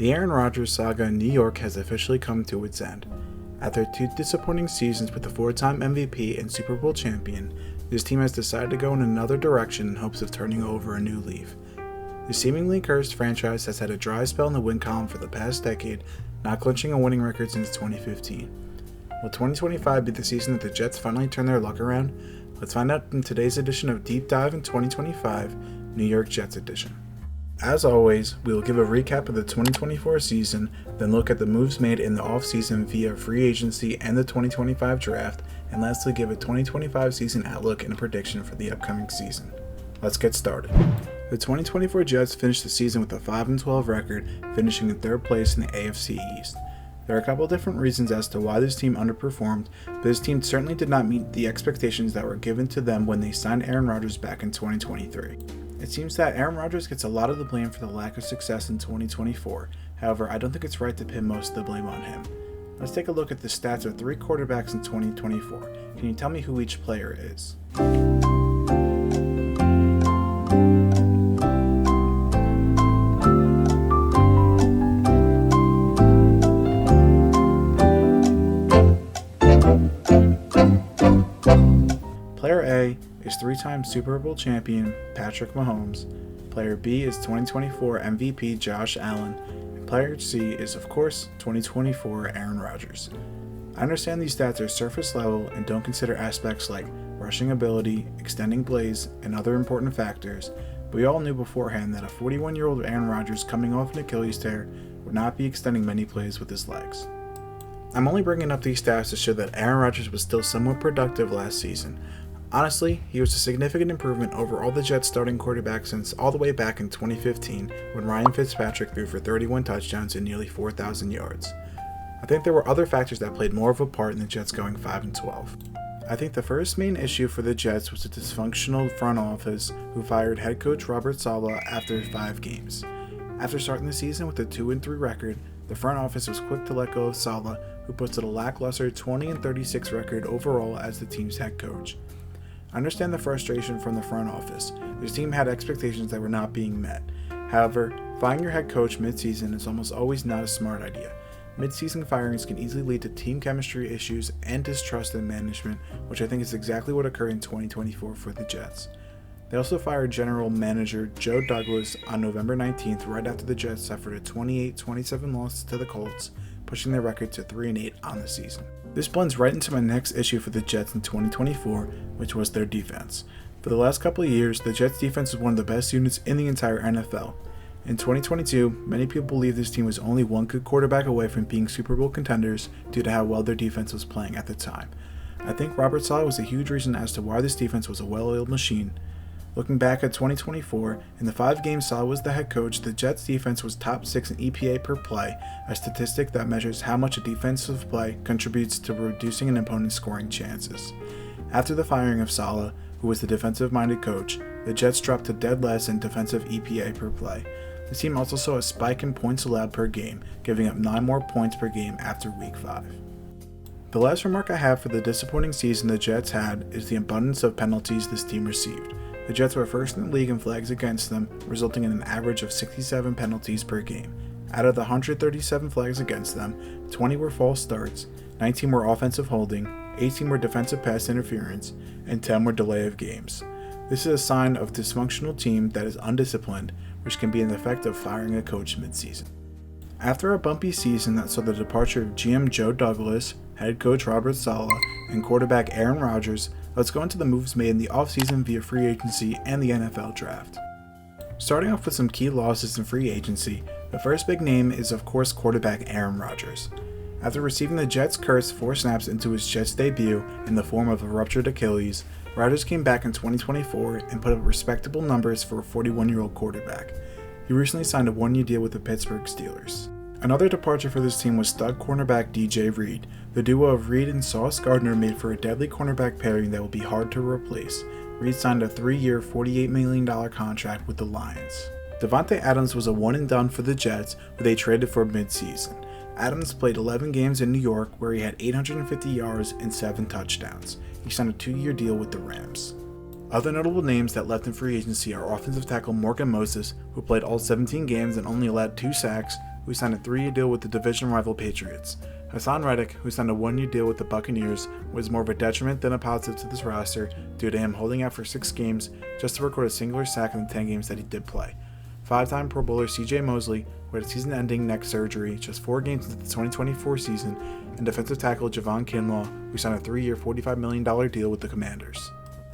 The Aaron Rodgers saga in New York has officially come to its end. After 2 disappointing seasons with the 4-time MVP and Super Bowl champion, this team has decided to go in another direction in hopes of turning over a new leaf. The seemingly cursed franchise has had a dry spell in the win column for the past decade, not clinching a winning record since 2015. Will 2025 be the season that the Jets finally turn their luck around? Let's find out in today's edition of Deep Dive in 2025, New York Jets edition. As always, we will give a recap of the 2024 season, then look at the moves made in the offseason via free agency and the 2025 draft, and lastly give a 2025 season outlook and a prediction for the upcoming season. Let's get started. The 2024 Jets finished the season with a 5-12 record, finishing in 3rd place in the AFC East. There are a couple different reasons as to why this team underperformed, but this team certainly did not meet the expectations that were given to them when they signed Aaron Rodgers back in 2023. It seems that Aaron Rodgers gets a lot of the blame for the lack of success in 2024. However, I don't think it's right to pin most of the blame on him. Let's take a look at the stats of 3 quarterbacks in 2024. Can you tell me who each player is? Player A is 3-time Super Bowl champion Patrick Mahomes. Player B is 2024 MVP Josh Allen. And player C is, of course, 2024 Aaron Rodgers. I understand these stats are surface level and don't consider aspects like rushing ability, extending plays, and other important factors, but we all knew beforehand that a 41-year-old Aaron Rodgers coming off an Achilles tear would not be extending many plays with his legs. I'm only bringing up these stats to show that Aaron Rodgers was still somewhat productive last season. Honestly, he was a significant improvement over all the Jets starting quarterbacks since all the way back in 2015 when Ryan Fitzpatrick threw for 31 touchdowns and nearly 4,000 yards. I think there were other factors that played more of a part in the Jets going 5-12. I think the first main issue for the Jets was the dysfunctional front office who fired head coach Robert Saleh after 5 games. After starting the season with a 2-3 record, the front office was quick to let go of Saleh, who posted a lackluster 20-36 record overall as the team's head coach. I understand the frustration from the front office. This team had expectations that were not being met. However, firing your head coach mid-season is almost always not a smart idea. Mid-season firings can easily lead to team chemistry issues and distrust in management, which I think is exactly what occurred in 2024 for the Jets. They also fired general manager Joe Douglas on November 19th right after the Jets suffered a 28-27 loss to the Colts, pushing their record to 3-8 on the season. This blends right into my next issue for the Jets in 2024, which was their defense. For the last couple of years, the Jets defense was one of the best units in the entire NFL. In 2022, many people believe this team was only one good quarterback away from being Super Bowl contenders due to how well their defense was playing at the time. I think Robert Saleh was a huge reason as to why this defense was a well-oiled machine. Looking back at 2024, in the 5 games Saleh was the head coach, the Jets defense was top 6 in EPA per play, a statistic that measures how much a defensive play contributes to reducing an opponent's scoring chances. After the firing of Saleh, who was the defensive-minded coach, the Jets dropped to dead last in defensive EPA per play. The team also saw a spike in points allowed per game, giving up 9 more points per game after Week 5. The last remark I have for the disappointing season the Jets had is the abundance of penalties this team received. The Jets were first in the league in flags against them, resulting in an average of 67 penalties per game. Out of the 137 flags against them, 20 were false starts, 19 were offensive holding, 18 were defensive pass interference, and 10 were delay of games. This is a sign of a dysfunctional team that is undisciplined, which can be an effect of firing a coach mid-season. After a bumpy season that saw the departure of GM Joe Douglas, head coach Robert Saleh, and quarterback Aaron Rodgers, let's go into the moves made in the offseason via free agency and the NFL draft. Starting off with some key losses in free agency, the first big name is of course quarterback Aaron Rodgers. After receiving the Jets' curse 4 snaps into his Jets debut in the form of a ruptured Achilles, Rodgers came back in 2024 and put up respectable numbers for a 41-year-old quarterback. He recently signed a 1-year deal with the Pittsburgh Steelers. Another departure for this team was stud cornerback DJ Reed. The duo of Reed and Sauce Gardner made for a deadly cornerback pairing that will be hard to replace. Reed signed a 3-year, $48 million contract with the Lions. Davante Adams was a one-and-done for the Jets, who they traded for mid-season. Adams played 11 games in New York, where he had 850 yards and 7 touchdowns. He signed a 2-year deal with the Rams. Other notable names that left in free agency are offensive tackle Morgan Moses, who played all 17 games and only allowed 2 sacks, who signed a 3-year deal with the division rival Patriots. Hassan Reddick, who signed a 1-year deal with the Buccaneers, was more of a detriment than a positive to this roster due to him holding out for 6 games just to record a singular sack in the 10 games that he did play. 5-time Pro Bowler CJ Mosley, who had a season-ending neck surgery just 4 games into the 2024 season, and defensive tackle Javon Kinlaw, who signed a 3-year $45 million deal with the Commanders.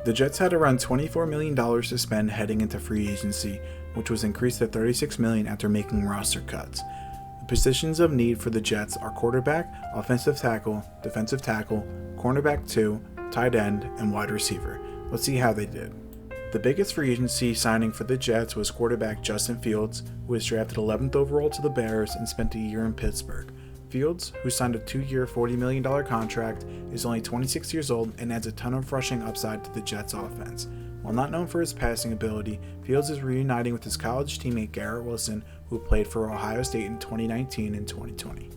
The Jets had around $24 million to spend heading into free agency, which was increased to $36 million after making roster cuts. The positions of need for the Jets are quarterback, offensive tackle, defensive tackle, cornerback 2, tight end, and wide receiver. Let's see how they did. The biggest free agency signing for the Jets was quarterback Justin Fields, who was drafted 11th overall to the Bears and spent a year in Pittsburgh. Fields, who signed a 2-year $40 million contract, is only 26 years old and adds a ton of rushing upside to the Jets' offense. While not known for his passing ability, Fields is reuniting with his college teammate Garrett Wilson, who played for Ohio State in 2019 and 2020.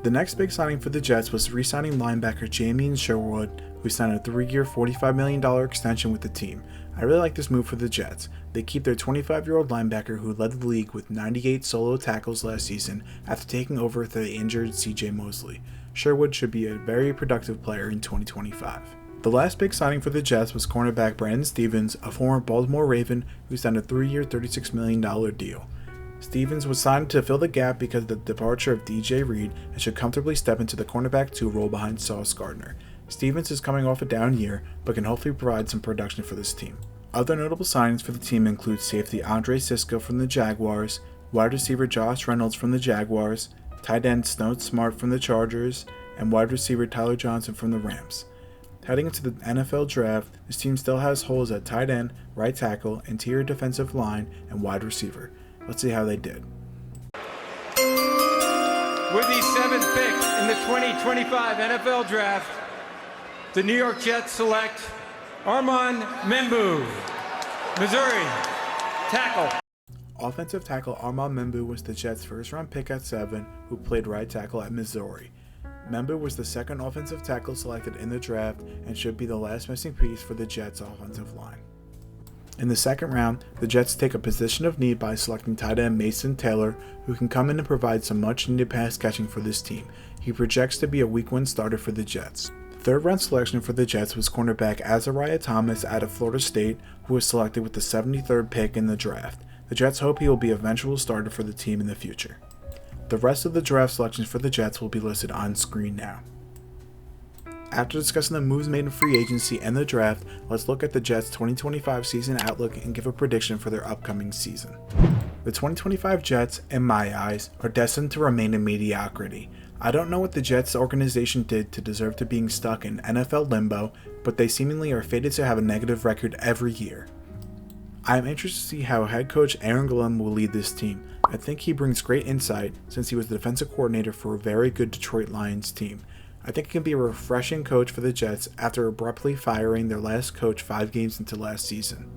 The next big signing for the Jets was re-signing linebacker Jamien Sherwood, who signed a 3-year $45 million extension with the team. I really like this move for the Jets. They keep their 25-year-old linebacker who led the league with 98 solo tackles last season after taking over for the injured CJ Mosley. Sherwood should be a very productive player in 2025. The last big signing for the Jets was cornerback Brandon Stephens, a former Baltimore Raven who signed a 3-year $36 million deal. Stephens was signed to fill the gap because of the departure of DJ Reed and should comfortably step into the cornerback 2 role behind Sauce Gardner. Stephens is coming off a down year, but can hopefully provide some production for this team. Other notable signings for the team include safety Andre Sisco from the Jaguars, wide receiver Josh Reynolds from the Jaguars, tight end Snow Smart from the Chargers, and wide receiver Tyler Johnson from the Rams. Heading into the NFL draft, this team still has holes at tight end, right tackle, interior defensive line, and wide receiver. Let's see how they did. With the 7th pick in the 2025 NFL Draft, the New York Jets select Armand Membou, Missouri, tackle. Offensive tackle Armand Membou was the Jets' first-round pick at 7, who played right tackle at Missouri. Membou was the second offensive tackle selected in the draft and should be the last missing piece for the Jets' offensive line. In the second round, the Jets take a position of need by selecting tight end Mason Taylor, who can come in and provide some much-needed pass catching for this team. He projects to be a Week 1 starter for the Jets. The third-round selection for the Jets was cornerback Azariah Thomas out of Florida State, who was selected with the 73rd pick in the draft. The Jets hope he will be an eventual starter for the team in the future. The rest of the draft selections for the Jets will be listed on screen now. After discussing the moves made in free agency and the draft, let's look at the Jets' 2025 season outlook and give a prediction for their upcoming season. The 2025 Jets, in my eyes, are destined to remain in mediocrity. I don't know what the Jets organization did to deserve to being stuck in NFL limbo, but they seemingly are fated to have a negative record every year. I am interested to see how head coach Aaron Glenn will lead this team. I think he brings great insight since he was the defensive coordinator for a very good Detroit Lions team. I think he can be a refreshing coach for the Jets after abruptly firing their last coach 5 games into last season.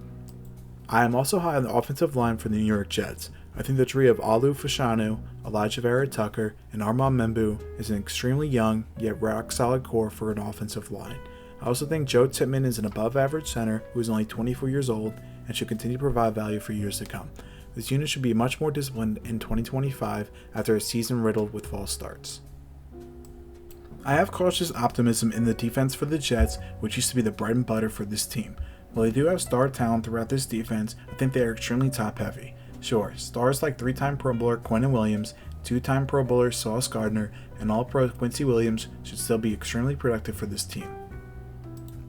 I am also high on the offensive line for the New York Jets. I think the trio of Olu Fashanu, Elijah Vera-Tucker, and Armand Membou is an extremely young yet rock-solid core for an offensive line. I also think Joe Tippmann is an above-average center who is only 24 years old and should continue to provide value for years to come. This unit should be much more disciplined in 2025 after a season riddled with false starts. I have cautious optimism in the defense for the Jets, which used to be the bread and butter for this team. While they do have star talent throughout this defense, I think they are extremely top-heavy. Sure, stars like 3-time Pro Bowler Quinnen Williams, 2-time Pro Bowler Sauce Gardner, and All-Pro Quincy Williams should still be extremely productive for this team.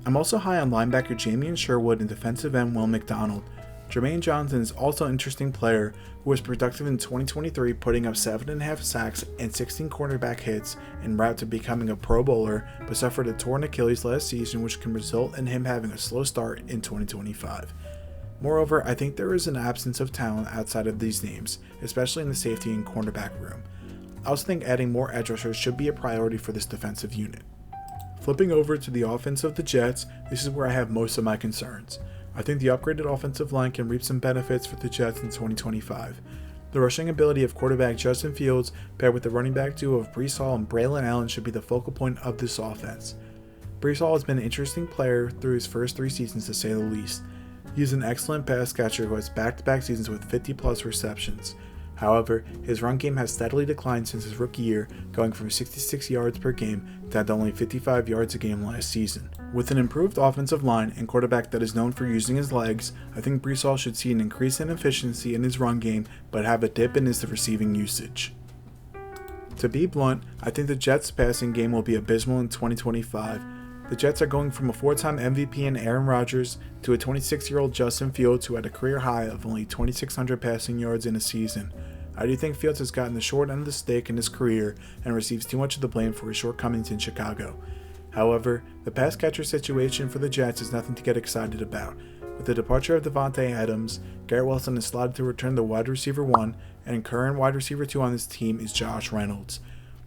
I'm also high on linebacker Jamien Sherwood and defensive end Will McDonald. Jermaine Johnson is also an interesting player who was productive in 2023, putting up 7.5 sacks and 16 cornerback hits en route to becoming a Pro Bowler, but suffered a torn Achilles last season, which can result in him having a slow start in 2025. Moreover, I think there is an absence of talent outside of these names, especially in the safety and cornerback room. I also think adding more edge rushers should be a priority for this defensive unit. Flipping over to the offense of the Jets, this is where I have most of my concerns. I think the upgraded offensive line can reap some benefits for the Jets in 2025. The rushing ability of quarterback Justin Fields paired with the running back duo of Breece Hall and Braylon Allen should be the focal point of this offense. Breece Hall has been an interesting player through his first 3 seasons to say the least. He is an excellent pass catcher who has back-to-back seasons with 50-plus receptions. However, his run game has steadily declined since his rookie year, going from 66 yards per game down to only 55 yards a game last season. With an improved offensive line and quarterback that is known for using his legs, I think Breece Hall should see an increase in efficiency in his run game, but have a dip in his receiving usage. To be blunt, I think the Jets' passing game will be abysmal in 2025. The Jets are going from a 4-time MVP in Aaron Rodgers to a 26-year-old Justin Fields who had a career high of only 2,600 passing yards in a season. I do think Fields has gotten the short end of the stick in his career and receives too much of the blame for his shortcomings in Chicago. However, the pass catcher situation for the Jets is nothing to get excited about. With the departure of Davante Adams, Garrett Wilson is slotted to return to wide receiver 1, and current wide receiver 2 on this team is Josh Reynolds.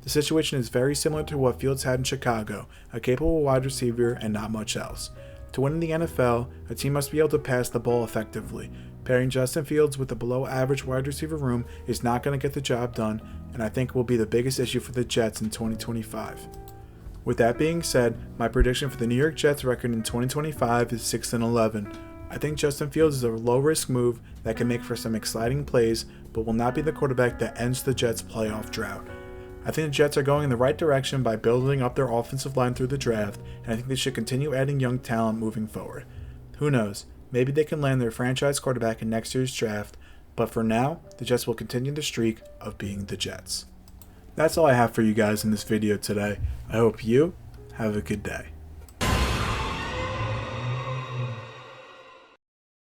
The situation is very similar to what Fields had in Chicago, a capable wide receiver and not much else. To win in the NFL, a team must be able to pass the ball effectively. Pairing Justin Fields with a below-average wide receiver room is not going to get the job done, and I think will be the biggest issue for the Jets in 2025. With that being said, my prediction for the New York Jets record in 2025 is 6-11. I think Justin Fields is a low-risk move that can make for some exciting plays, but will not be the quarterback that ends the Jets' playoff drought. I think the Jets are going in the right direction by building up their offensive line through the draft, and I think they should continue adding young talent moving forward. Who knows, maybe they can land their franchise quarterback in next year's draft, but for now, the Jets will continue the streak of being the Jets. That's all I have for you guys in this video today. I hope you have a good day.